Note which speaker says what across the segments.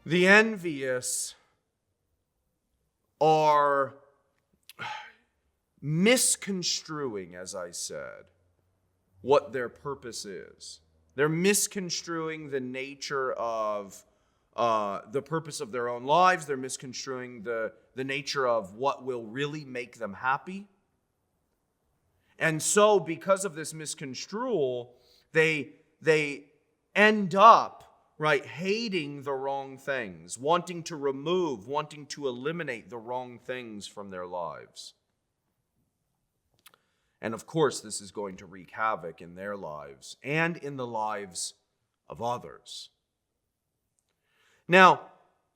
Speaker 1: The envious are misconstruing, as I said, what their purpose is. They're misconstruing the nature of the purpose of their own lives. They're misconstruing the nature of what will really make them happy. And so, because of this misconstrual, they end up, right, hating the wrong things, wanting to remove, wanting to eliminate the wrong things from their lives. And of course, this is going to wreak havoc in their lives and in the lives of others. Now,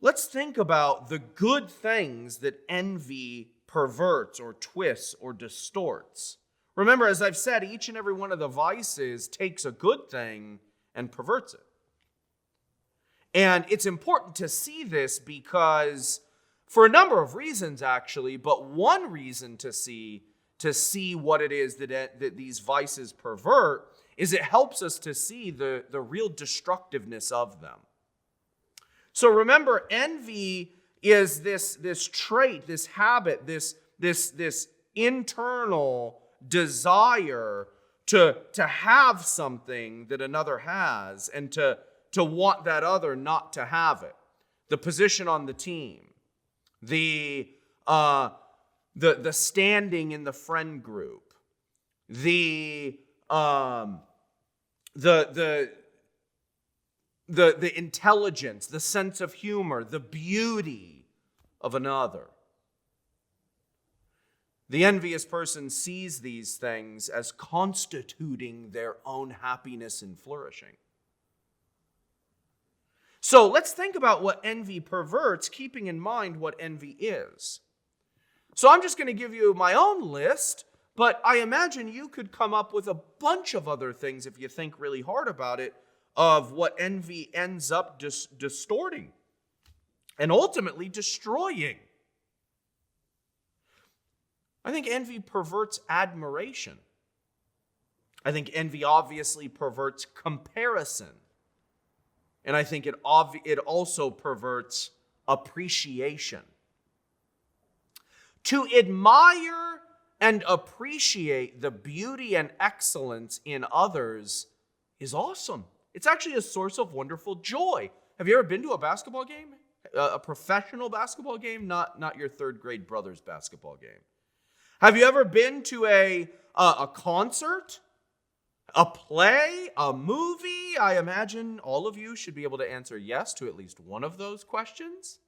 Speaker 1: let's think about the good things that envy perverts or twists or distorts. Remember, as I've said, each and every one of the vices takes a good thing and perverts it. And it's important to see this because, for a number of reasons actually, but one reason to see what it is that these vices pervert is it helps us to see the real destructiveness of them. So remember, envy is this trait, this habit, this internal desire to have something that another has and to want that other not to have it. The position on the team, the standing in the friend group, the intelligence, the sense of humor, the beauty of another. The envious person sees these things as constituting their own happiness and flourishing. So let's think about what envy perverts, keeping in mind what envy is. So I'm just going to give you my own list, but I imagine you could come up with a bunch of other things if you think really hard about it, of what envy ends up distorting and ultimately destroying. I think envy perverts admiration. I think envy obviously perverts comparison. And I think it also perverts appreciation. To admire and appreciate the beauty and excellence in others is awesome. It's actually a source of wonderful joy. Have you ever been to a basketball game? A professional basketball game? Not your third grade brother's basketball game. Have you ever been to a concert? A play? A movie? I imagine all of you should be able to answer yes to at least one of those questions.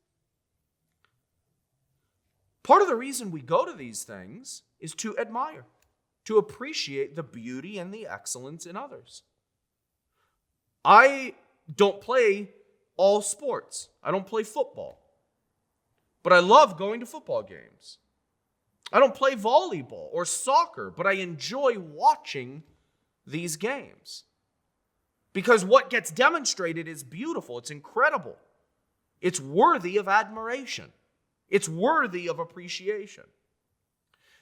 Speaker 1: Part of the reason we go to these things is to admire, to appreciate the beauty and the excellence in others. I don't play all sports. I don't play football. But I love going to football games. I don't play volleyball or soccer, but I enjoy watching these games. Because what gets demonstrated is beautiful. It's incredible. It's worthy of admiration. It's worthy of appreciation.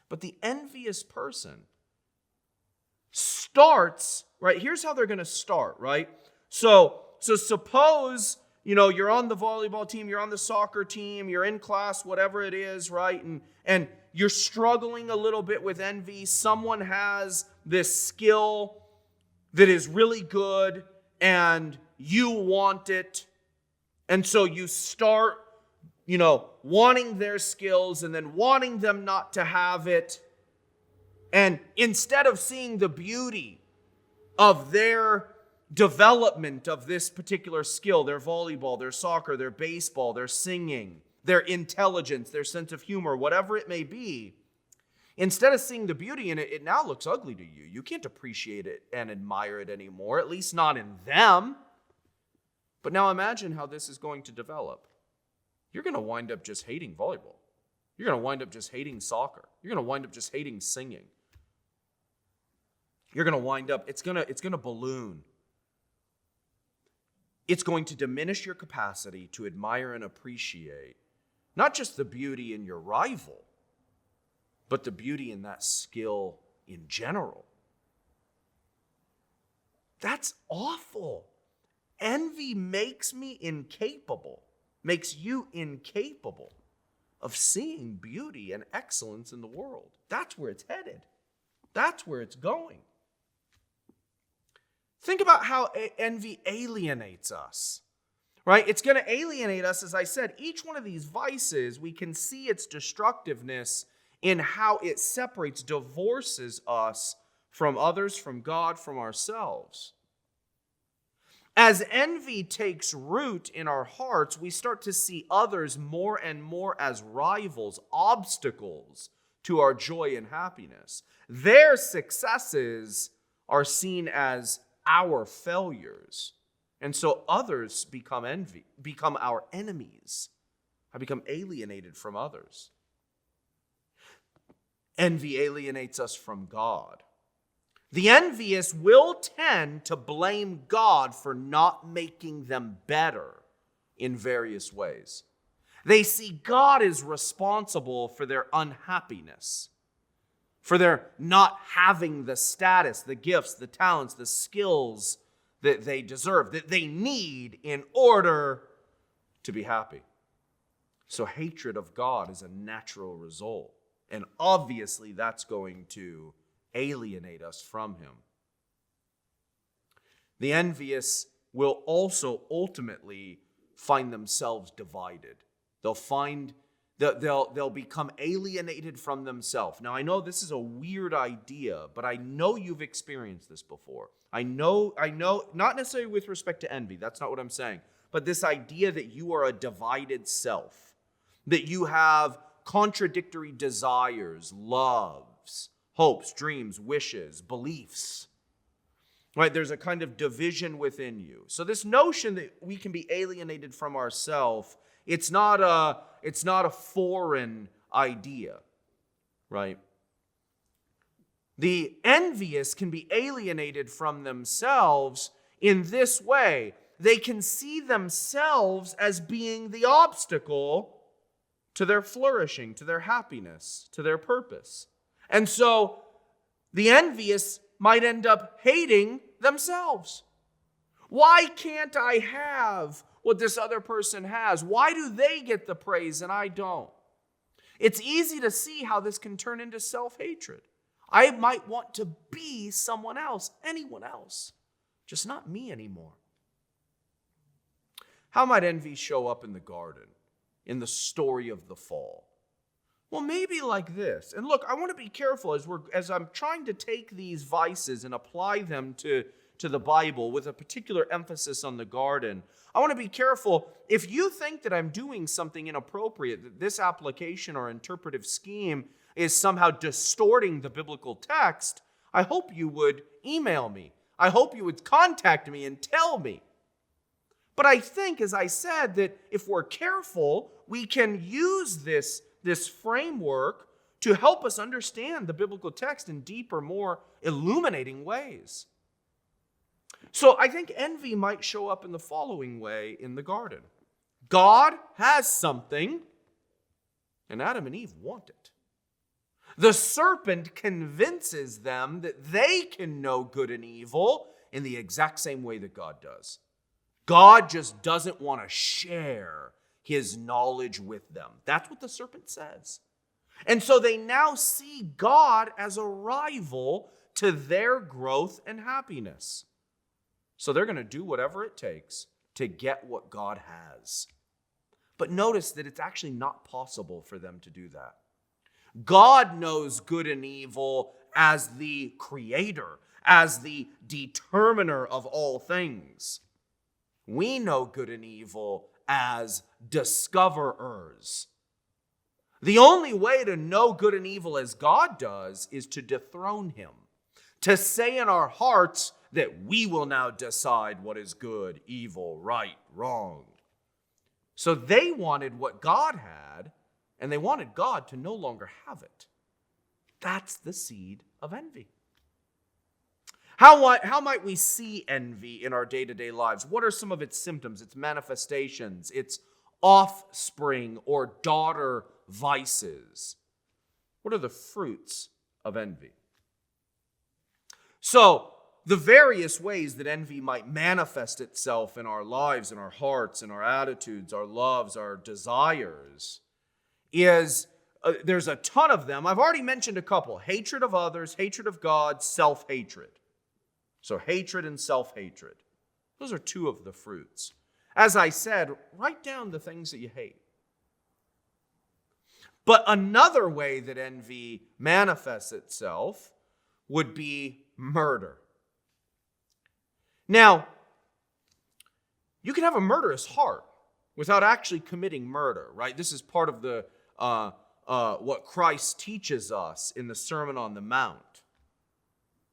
Speaker 1: But the envious person starts, right? Here's how they're going to start, right? So suppose, you're on the volleyball team, you're on the soccer team, you're in class, whatever it is, right? And you're struggling a little bit with envy. Someone has this skill that is really good and you want it. And so you start, wanting their skills and then wanting them not to have it. And instead of seeing the beauty of their development of this particular skill, their volleyball, their soccer, their baseball, their singing, their intelligence, their sense of humor, whatever it may be, instead of seeing the beauty in it, it now looks ugly to you. You can't appreciate it and admire it anymore, at least not in them. But now imagine how this is going to develop. You're going to wind up just hating volleyball. You're going to wind up just hating soccer. You're going to wind up just hating singing. You're going to wind up, it's going to balloon. It's going to diminish your capacity to admire and appreciate not just the beauty in your rival, but the beauty in that skill in general. That's awful. Envy makes me incapable makes you incapable of seeing beauty and excellence in the world. That's where it's headed. That's where it's going. Think about how envy alienates us, right? It's going to alienate us, as I said. Each one of these vices, we can see its destructiveness in how it separates, divorces us from others, from God, from ourselves. As envy takes root in our hearts, we start to see others more and more as rivals, obstacles to our joy and happiness. Their successes are seen as our failures. And so others become our enemies. I become alienated from others. Envy alienates us from God. The envious will tend to blame God for not making them better in various ways. They see God as responsible for their unhappiness, for their not having the status, the gifts, the talents, the skills that they deserve, that they need in order to be happy. So hatred of God is a natural result. And obviously that's going to alienate us from him. The envious will also ultimately find themselves divided. They'll become alienated from themselves. Now, I know this is a weird idea, but I know you've experienced this before. I know, not necessarily with respect to envy, that's not what I'm saying, but this idea that you are a divided self, that you have contradictory desires, loves, hopes, dreams, wishes, beliefs. Right? There's a kind of division within you. So this notion that we can be alienated from ourselves, it's not a foreign idea, right? The envious can be alienated from themselves in this way. They can see themselves as being the obstacle to their flourishing, to their happiness, to their purpose. And so the envious might end up hating themselves. Why can't I have what this other person has? Why do they get the praise and I don't? It's easy to see how this can turn into self-hatred. I might want to be someone else, anyone else, just not me anymore. How might envy show up in the garden, in the story of the fall? Well, maybe like this. And look, I want to be careful as I'm trying to take these vices and apply them to the Bible with a particular emphasis on the garden. I want to be careful. If you think that I'm doing something inappropriate, that this application or interpretive scheme is somehow distorting the biblical text, I hope you would email me. I hope you would contact me and tell me. But I think, as I said, that if we're careful, we can use this framework to help us understand the biblical text in deeper, more illuminating ways. So I think envy might show up in the following way in the garden. God has something, and Adam and Eve want it. The serpent convinces them that they can know good and evil in the exact same way that God does. God just doesn't want to share his knowledge with them. That's what the serpent says. And so they now see God as a rival to their growth and happiness. So they're going to do whatever it takes to get what God has. But notice that it's actually not possible for them to do that. God knows good and evil as the creator, as the determiner of all things. We know good and evil as discoverers. The only way to know good and evil as God does is to dethrone him, to say in our hearts that we will now decide what is good, evil, right, wrong. So they wanted what God had, and they wanted God to no longer have it. That's the seed of envy. How might we see envy in our day-to-day lives? What are some of its symptoms, its manifestations, its offspring or daughter vices? What are the fruits of envy? So, the various ways that envy might manifest itself in our lives, in our hearts, in our attitudes, our loves, our desires, is there's a ton of them. I've already mentioned a couple: hatred of others, hatred of God, self-hatred. So hatred and self-hatred. Those are two of the fruits. As I said, write down the things that you hate. But another way that envy manifests itself would be murder. Now, you can have a murderous heart without actually committing murder, right? This is part of the what Christ teaches us in the Sermon on the Mount,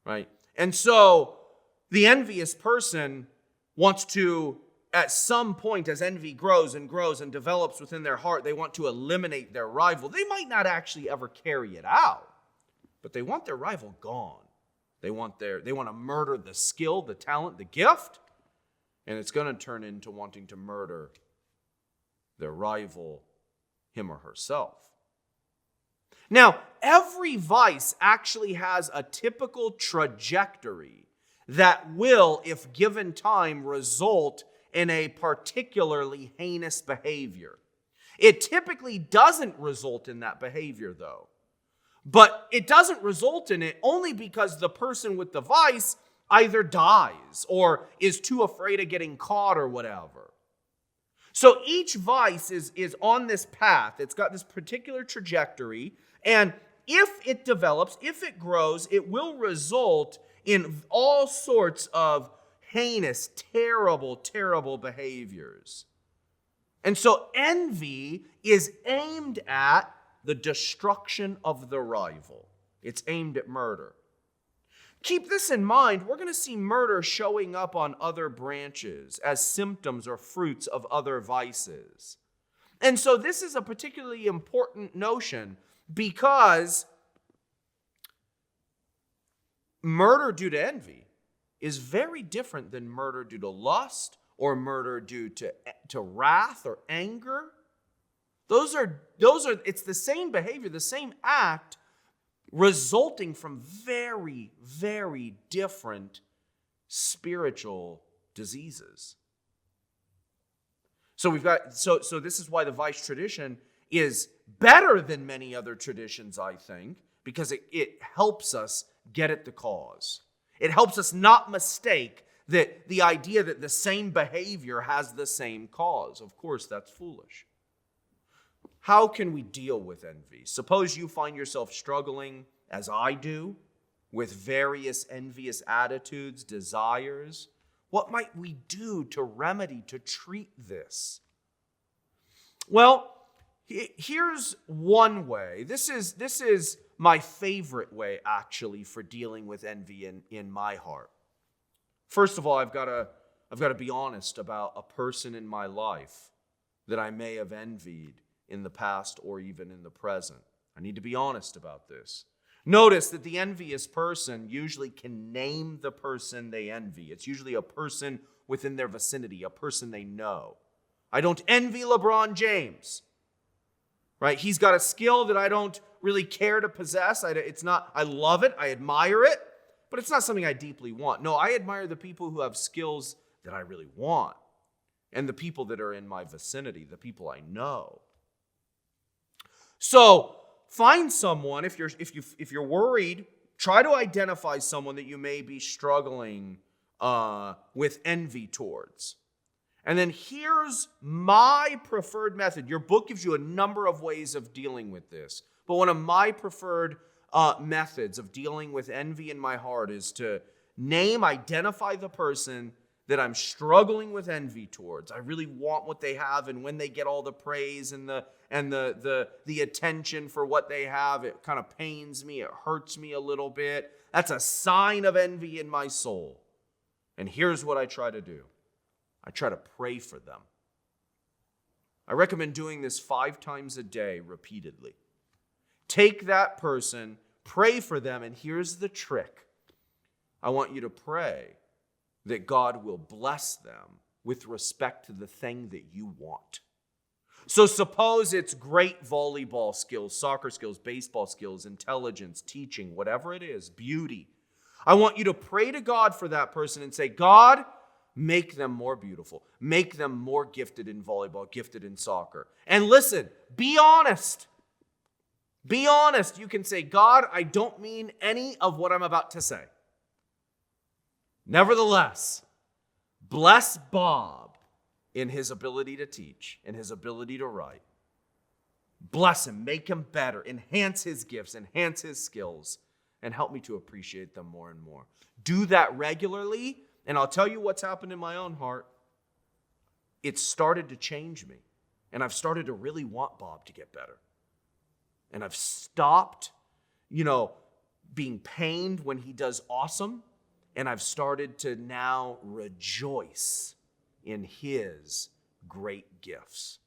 Speaker 1: right? And so the envious person wants to, at some point, as envy grows and grows and develops within their heart, they want to eliminate their rival. They might not actually ever carry it out, but they want their rival gone. They want to murder the skill, the talent, the gift, and it's going to turn into wanting to murder their rival, him or herself. Now, every vice actually has a typical trajectory that will, if given time, result in a particularly heinous behavior. It typically doesn't result in that behavior, though. But it doesn't result in it only because the person with the vice either dies or is too afraid of getting caught or whatever. So each vice is on this path. It's got this particular trajectory. And if it develops, if it grows, it will result in all sorts of heinous, terrible, terrible behaviors. And so envy is aimed at the destruction of the rival. It's aimed at murder. Keep this in mind. We're going to see murder showing up on other branches as symptoms or fruits of other vices. And so this is a particularly important notion because murder due to envy is very different than murder due to lust or murder due to wrath or anger. Those are, it's the same behavior, the same act, resulting from very, very different spiritual diseases. So this is why the vice tradition is better than many other traditions, I think, because it helps us get at the cause. It helps us not mistake that the idea that the same behavior has the same cause. Of course, that's foolish. How can we deal with envy? Suppose you find yourself struggling, as I do, with various envious attitudes, desires. What might we do to remedy, to treat this? Well, here's one way. This is my favorite way, actually, for dealing with envy in my heart. First of all, I've got to be honest about a person in my life that I may have envied in the past or even in the present. I need to be honest about this. Notice that the envious person usually can name the person they envy. It's usually a person within their vicinity, a person they know. I don't envy LeBron James, right? He's got a skill that I don't really care to possess. I love it, I admire it, but it's not something I deeply want. No, I admire the people who have skills that I really want, and the people that are in my vicinity, the people I know. So find someone, if you're worried, try to identify someone that you may be struggling with envy towards. And then here's my preferred method. Your book gives you a number of ways of dealing with this. But one of my preferred methods of dealing with envy in my heart is to identify the person that I'm struggling with envy towards. I really want what they have, and when they get all the praise and the attention for what they have, it kind of pains me, it hurts me a little bit. That's a sign of envy in my soul. And here's what I try to do. I try to pray for them. I recommend doing this 5 times a day repeatedly. Take that person, pray for them, and here's the trick. I want you to pray that God will bless them with respect to the thing that you want. So suppose it's great volleyball skills, soccer skills, baseball skills, intelligence, teaching, whatever it is, beauty. I want you to pray to God for that person and say, God, make them more beautiful. Make them more gifted in volleyball, gifted in soccer. And listen, be honest. Be honest. You can say, God, I don't mean any of what I'm about to say. Nevertheless, bless Bob in his ability to teach, in his ability to write. Bless him, make him better, enhance his gifts, enhance his skills, and help me to appreciate them more and more. Do that regularly, and I'll tell you what's happened in my own heart. It's started to change me, and I've started to really want Bob to get better. And I've stopped, being pained when he does awesome, and I've started to now rejoice in his great gifts.